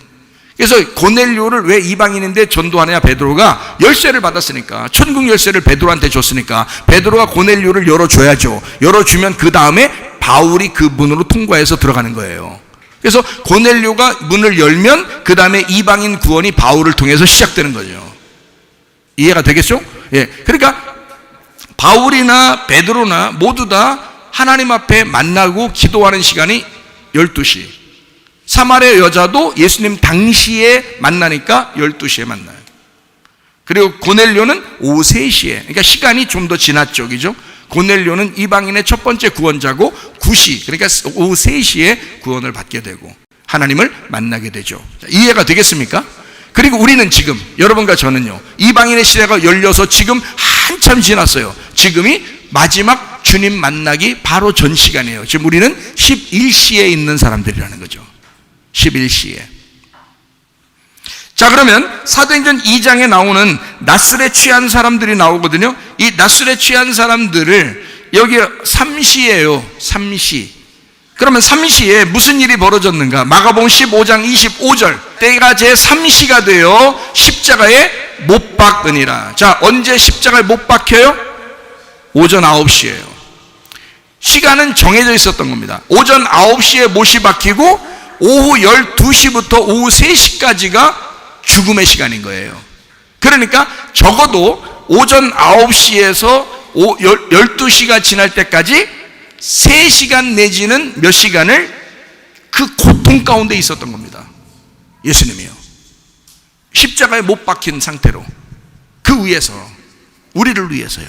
그래서 고넬료를 왜 이방인인데 전도하느냐? 베드로가 열쇠를 받았으니까, 천국 열쇠를 베드로한테 줬으니까 베드로가 고넬료를 열어줘야죠. 열어주면 그 다음에 바울이 그 문으로 통과해서 들어가는 거예요. 그래서 고넬료가 문을 열면 그 다음에 이방인 구원이 바울을 통해서 시작되는 거죠. 이해가 되겠죠? 예. 그러니까 바울이나 베드로나 모두 다 하나님 앞에 만나고 기도하는 시간이 12시. 사마리아 여자도 예수님 당시에 만나니까 12시에 만나요. 그리고 고넬료는 오후 3시에, 그러니까 시간이 좀 더 지났죠, 그죠? 고넬료는 이방인의 첫 번째 구원자고 9시, 그러니까 오후 3시에 구원을 받게 되고 하나님을 만나게 되죠. 이해가 되겠습니까? 그리고 우리는 지금, 여러분과 저는요, 이방인의 시대가 열려서 지금 한참 지났어요. 지금이 마지막 주님 만나기 바로 전 시간이에요. 지금 우리는 11시에 있는 사람들이라는 거죠. 11시에. 자, 그러면 사도행전 2장에 나오는 낫술에 취한 사람들이 나오거든요. 이 낫술에 취한 사람들을 여기 삼시예요. 삼시. 그러면 삼시에 무슨 일이 벌어졌는가? 마가복음 15장 25절. 때가 제 3시가 되어 십자가에 못 박으니라. 자, 언제 십자가에 못 박혀요? 오전 9시예요. 시간은 정해져 있었던 겁니다. 오전 9시에 못이 박히고 오후 12시부터 오후 3시까지가 죽음의 시간인 거예요. 그러니까 적어도 오전 9시에서 12시가 지날 때까지 3시간 내지는 몇 시간을 그 고통 가운데 있었던 겁니다. 예수님이요. 십자가에 못 박힌 상태로 그 위에서, 우리를 위해서요.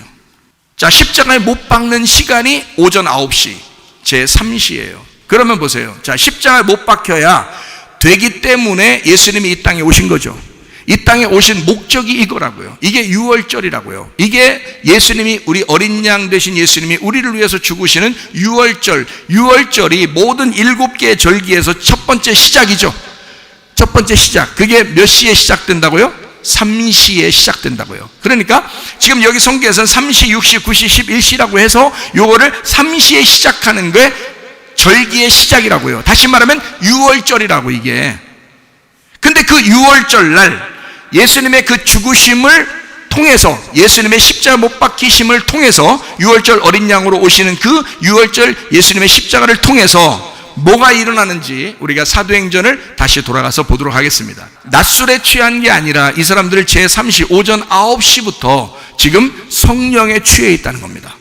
자, 십자가에 못 박는 시간이 오전 9시, 제 3시예요. 그러면 보세요. 자, 십자가에 못 박혀야 되기 때문에 예수님이 이 땅에 오신 거죠. 이 땅에 오신 목적이 이거라고요. 이게 유월절이라고요. 이게 예수님이, 우리 어린 양 되신 예수님이 우리를 위해서 죽으시는 유월절. 유월절이 모든 7개의 절기에서 첫 번째 시작이죠. 첫 번째 시작. 그게 몇 시에 시작된다고요? 3시에 시작된다고요. 그러니까 지금 여기 성경에서는 3시, 6시, 9시, 11시라고 해서 요거를 3시에 시작하는 게 절기의 시작이라고요. 다시 말하면 유월절이라고, 이게. 근데 그 유월절 날 예수님의 그 죽으심을 통해서, 예수님의 십자가 못 박히심을 통해서 유월절 어린 양으로 오시는 그 유월절 예수님의 십자가를 통해서 뭐가 일어나는지 우리가 사도행전을 다시 돌아가서 보도록 하겠습니다. 낫술에 취한 게 아니라 이 사람들 제3시 오전 9시부터 지금 성령에 취해 있다는 겁니다.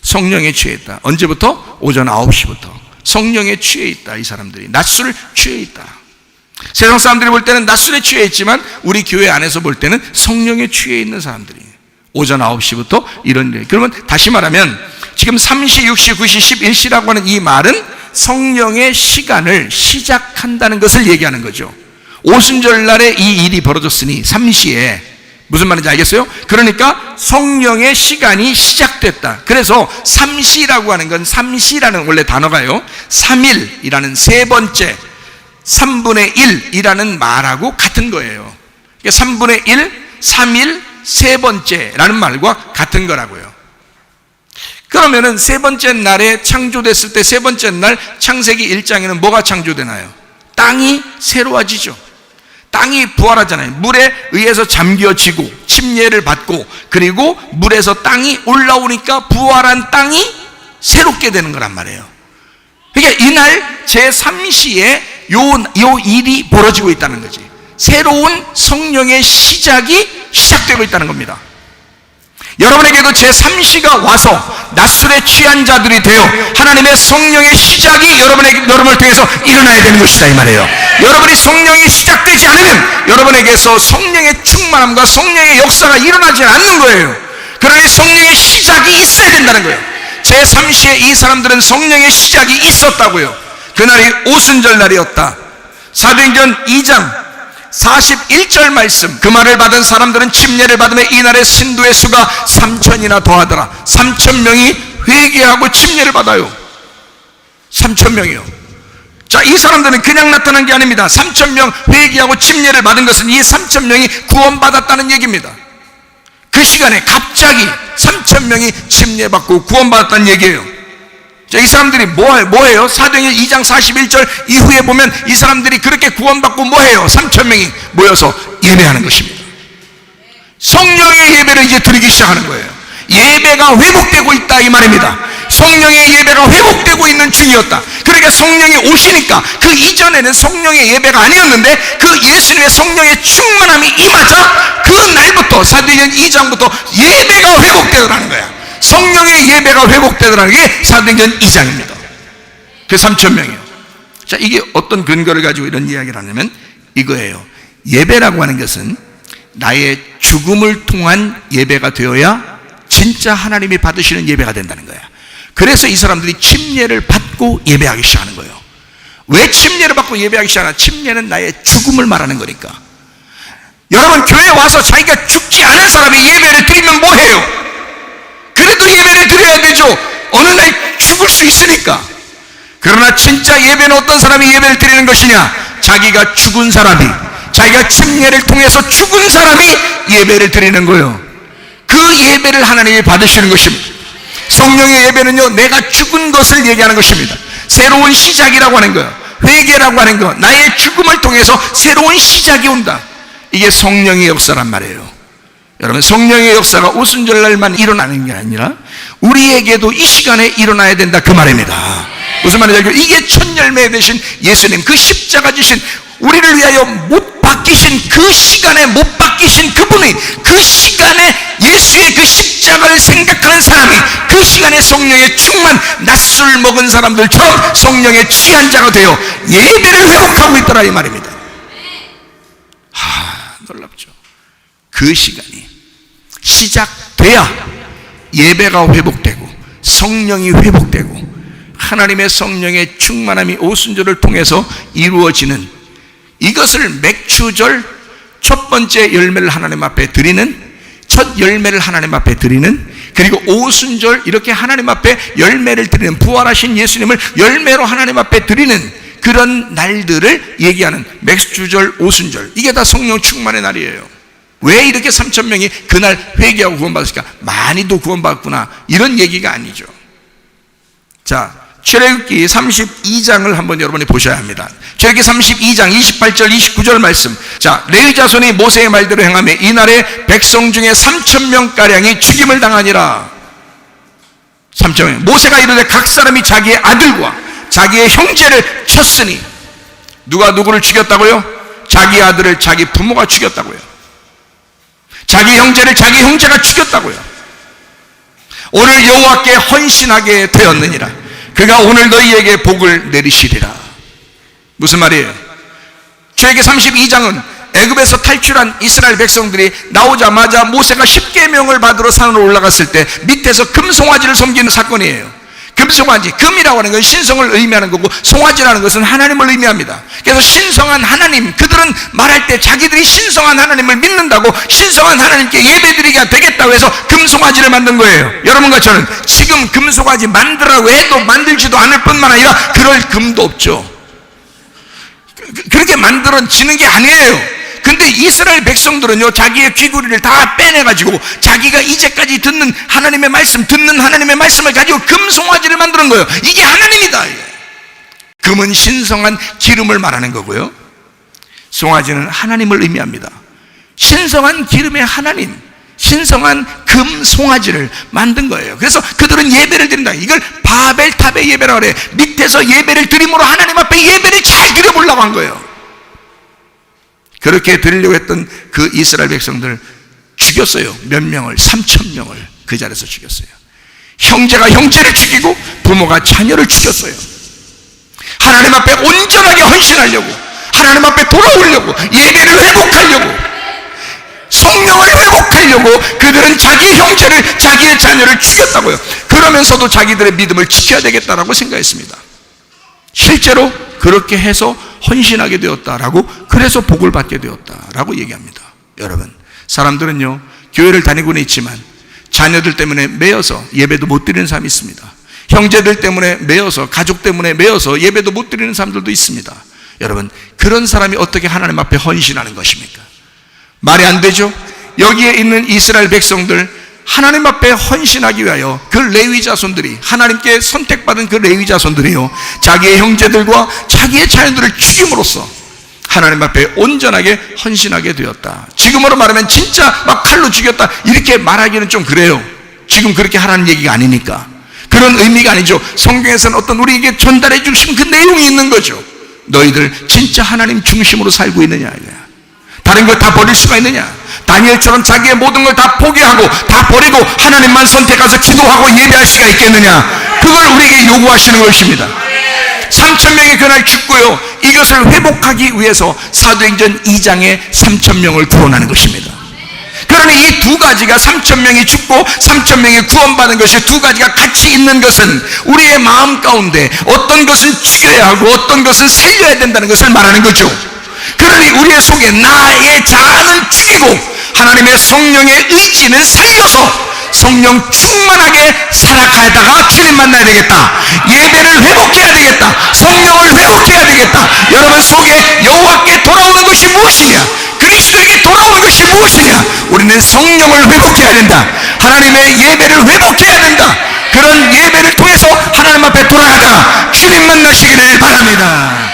성령에 취해 있다. 언제부터? 오전 9시부터 성령에 취해 있다. 이 사람들이 낫술을 취해 있다. 세상 사람들이 볼 때는 낫술에 취해 있지만 우리 교회 안에서 볼 때는 성령에 취해 있는 사람들이 오전 9시부터 이런 일. 그러면 다시 말하면 지금 3시, 6시, 9시, 11시라고 하는 이 말은 성령의 시간을 시작한다는 것을 얘기하는 거죠. 오순절 날에 이 일이 벌어졌으니 3시에 무슨 말인지 알겠어요? 그러니까 성령의 시간이 시작됐다. 그래서 3시라고 하는 건, 3시라는 원래 단어가요, 3일이라는 세 번째 3분의 1이라는 말하고 같은 거예요. 그러니까 3분의 1, 3일, 세 번째라는 말과 같은 거라고요. 그러면은 세 번째 날에 창조됐을 때 세 번째 날 창세기 1장에는 뭐가 창조되나요? 땅이 새로워지죠. 땅이 부활하잖아요. 물에 의해서 잠겨지고 침례를 받고 그리고 물에서 땅이 올라오니까 부활한 땅이 새롭게 되는 거란 말이에요. 그러니까 이날 제3시에 요 일이 벌어지고 있다는 거지. 새로운 성령의 시작이 시작되고 있다는 겁니다. 여러분에게도 제3시가 와서 낫술에 취한 자들이 되어 하나님의 성령의 시작이 여러분을 통해서 일어나야 되는 것이다, 이 말이에요. 여러분이 성령이 시작되지 않으면 여러분에게서 성령의 충만함과 성령의 역사가 일어나지 않는 거예요. 그러니 성령의 시작이 있어야 된다는 거예요. 제3시에 이 사람들은 성령의 시작이 있었다고요. 그날이 오순절 날이었다. 사도행전 2장 41절 말씀, 그 말을 받은 사람들은 침례를 받으며 이날의 신도의 수가 3,000이나 더하더라. 3,000명이 회개하고 침례를 받아요. 3,000명이요. 자, 이 사람들은 그냥 나타난 게 아닙니다. 3,000명 회개하고 침례를 받은 것은 이 3,000명이 구원받았다는 얘기입니다. 그 시간에 갑자기 3,000명이 침례받고 구원받았다는 얘기예요. 자, 이 사람들이 뭐해요? 사도행전 2장 41절 이후에 보면 이 사람들이 그렇게 구원받고 뭐해요? 3,000명이 모여서 예배하는 것입니다. 성령의 예배를 이제 드리기 시작하는 거예요. 예배가 회복되고 있다, 이 말입니다. 성령의 예배가 회복되고 있는 중이었다. 그러니까 성령이 오시니까, 그 이전에는 성령의 예배가 아니었는데 그 예수님의 성령의 충만함이 임하자 그 날부터, 사도행전 2장부터 예배가 회복되더라는 거야. 성령의 예배가 회복되더라는 게 사도행전 2장입니다. 그 3,000명이요. 자, 이게 어떤 근거를 가지고 이런 이야기를 하냐면 이거예요. 예배라고 하는 것은 나의 죽음을 통한 예배가 되어야 진짜 하나님이 받으시는 예배가 된다는 거야. 그래서 이 사람들이 침례를 받고 예배하기 시작하는 거예요. 왜 침례를 받고 예배하기 시작하나? 침례는 나의 죽음을 말하는 거니까. 여러분, 교회에 와서 자기가 죽지 않은 사람이 예배를 드리면 뭐해요? 그래도 예배를 드려야 되죠. 어느 날 죽을 수 있으니까. 그러나 진짜 예배는 어떤 사람이 예배를 드리는 것이냐? 자기가 죽은 사람이, 자기가 침례를 통해서 죽은 사람이 예배를 드리는 거예요. 그 예배를 하나님이 받으시는 것입니다. 성령의 예배는요, 내가 죽은 것을 얘기하는 것입니다. 새로운 시작이라고 하는 거예요. 회개라고 하는 거, 나의 죽음을 통해서 새로운 시작이 온다. 이게 성령의 역사란 말이에요. 여러분, 성령의 역사가 오순절날만 일어나는 게 아니라 우리에게도 이 시간에 일어나야 된다, 그 말입니다. 무슨 말이죠? 이게 첫 열매 되신 예수님, 그 십자가 지신, 우리를 위하여 못 바뀌신, 그 시간에 못 바뀌신 그분이, 그 시간에 예수의 그 십자가를 생각하는 사람이 그 시간에 성령의 충만, 낮술 먹은 사람들처럼 성령의 취한 자가 되어 예배를 회복하고 있더라, 이 말입니다. 놀랍죠. 그 시간이 시작돼야 예배가 회복되고 성령이 회복되고 하나님의 성령의 충만함이 오순절을 통해서 이루어지는, 이것을 맥추절 첫 번째 열매를 하나님 앞에 드리는, 첫 열매를 하나님 앞에 드리는, 그리고 오순절 이렇게 하나님 앞에 열매를 드리는, 부활하신 예수님을 열매로 하나님 앞에 드리는 그런 날들을 얘기하는 맥추절, 오순절, 이게 다 성령 충만의 날이에요. 왜 이렇게 3,000명이 그날 회개하고 구원받았을까? 많이도 구원받았구나, 이런 얘기가 아니죠. 자, 출애굽기 32장을 한번 여러분이 보셔야 합니다. 출애굽기 32장 28절 29절 말씀. 자, 레위 자손이 모세의 말대로 행하며 이날에 백성 중에 3,000명가량이 죽임을 당하니라. 3,000명. 모세가 이르되 각 사람이 자기의 아들과 자기의 형제를 쳤으니, 누가 누구를 죽였다고요? 자기 아들을 자기 부모가 죽였다고요. 자기 형제를 자기 형제가 죽였다고요. 오늘 여호와께 헌신하게 되었느니라. 그가 오늘 너희에게 복을 내리시리라. 무슨 말이에요? 출애굽기 32장은 애굽에서 탈출한 이스라엘 백성들이 나오자마자 모세가 십계명을 받으러 산으로 올라갔을 때 밑에서 금송아지를 섬기는 사건이에요. 금송아지, 금이라고 하는 건 신성을 의미하는 거고 송아지라는 것은 하나님을 의미합니다. 그래서 신성한 하나님, 그들은 말할 때 자기들이 신성한 하나님을 믿는다고 신성한 하나님께 예배드리게 되겠다고 해서 금송아지를 만든 거예요. 여러분과 저는 지금 금송아지 만들라고 해도 만들지도 않을 뿐만 아니라 그럴 금도 없죠. 그렇게 만들어지는 게 아니에요. 근데 이스라엘 백성들은요, 자기의 귀고리를 다 빼내가지고 자기가 이제까지 듣는 하나님의 말씀, 듣는 하나님의 말씀을 가지고 금송아지를 만드는 거예요. 이게 하나님이다. 금은 신성한 기름을 말하는 거고요, 송아지는 하나님을 의미합니다. 신성한 기름의 하나님, 신성한 금송아지를 만든 거예요. 그래서 그들은 예배를 드린다. 이걸 바벨탑의 예배라고 그래. 밑에서 예배를 드림으로 하나님 앞에 예배를 잘 드려보려고 한 거예요. 그렇게 드리려고 했던 그 이스라엘 백성들 죽였어요. 몇 명을? 3,000명을 그 자리에서 죽였어요. 형제가 형제를 죽이고 부모가 자녀를 죽였어요. 하나님 앞에 온전하게 헌신하려고, 하나님 앞에 돌아오려고, 예배를 회복하려고, 성령을 회복하려고 그들은 자기 형제를, 자기의 자녀를 죽였다고요. 그러면서도 자기들의 믿음을 지켜야 되겠다라고 생각했습니다. 실제로 그렇게 해서 헌신하게 되었다라고, 그래서 복을 받게 되었다라고 얘기합니다. 여러분, 사람들은요, 교회를 다니고는 있지만 자녀들 때문에 매여서 예배도 못 드리는 사람이 있습니다. 형제들 때문에 매여서, 가족 때문에 매여서 예배도 못 드리는 사람들도 있습니다. 여러분, 그런 사람이 어떻게 하나님 앞에 헌신하는 것입니까? 말이 안 되죠? 여기에 있는 이스라엘 백성들, 하나님 앞에 헌신하기 위하여 그 레위 자손들이, 하나님께 선택받은 그 레위 자손들이요, 자기의 형제들과 자기의 자녀들을 죽임으로써 하나님 앞에 온전하게 헌신하게 되었다. 지금으로 말하면 진짜 막 칼로 죽였다 이렇게 말하기는 좀 그래요. 지금 그렇게 하라는 얘기가 아니니까. 그런 의미가 아니죠. 성경에서는 어떤 우리에게 전달해 주신 그 내용이 있는 거죠. 너희들 진짜 하나님 중심으로 살고 있느냐, 다른 거 다 버릴 수가 있느냐? 다니엘처럼 자기의 모든 걸 다 포기하고 다 버리고 하나님만 선택해서 기도하고 예배할 수가 있겠느냐? 그걸 우리에게 요구하시는 것입니다. 3,000명이 그날 죽고요, 이것을 회복하기 위해서 사도행전 2장에 3,000명을 구원하는 것입니다. 그러니 이 두 가지가 3,000명이 죽고 3,000명이 구원받은 것이 두 가지가 같이 있는 것은 우리의 마음 가운데 어떤 것은 죽여야 하고 어떤 것은 살려야 된다는 것을 말하는 거죠. 그러니 우리의 속에 나의 자아는 죽이고 하나님의 성령의 의지는 살려서 성령 충만하게 살아가다가 주님 만나야 되겠다. 예배를 회복해야 되겠다. 성령을 회복해야 되겠다. 여러분 속에 여호와께 돌아오는 것이 무엇이냐? 그리스도에게 돌아오는 것이 무엇이냐? 우리는 성령을 회복해야 된다. 하나님의 예배를 회복해야 된다. 그런 예배를 통해서 하나님 앞에 돌아가다가 주님 만나시기를 바랍니다.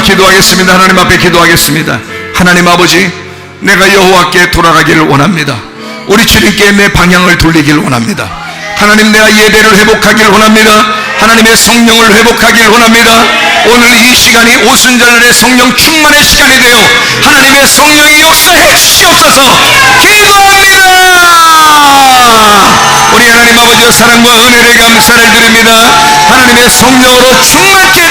기도하겠습니다. 하나님 앞에 기도하겠습니다. 하나님 아버지, 내가 여호와께 돌아가기를 원합니다. 우리 주님께 내 방향을 돌리기를 원합니다. 하나님, 내가 예배를 회복하기를 원합니다. 하나님의 성령을 회복하기를 원합니다. 오늘 이 시간이 오순절날의 성령 충만의 시간이 되어 하나님의 성령이 역사해 주시옵소서. 기도합니다. 우리 하나님 아버지의 사랑과 은혜를 감사를 드립니다. 하나님의 성령으로 충만케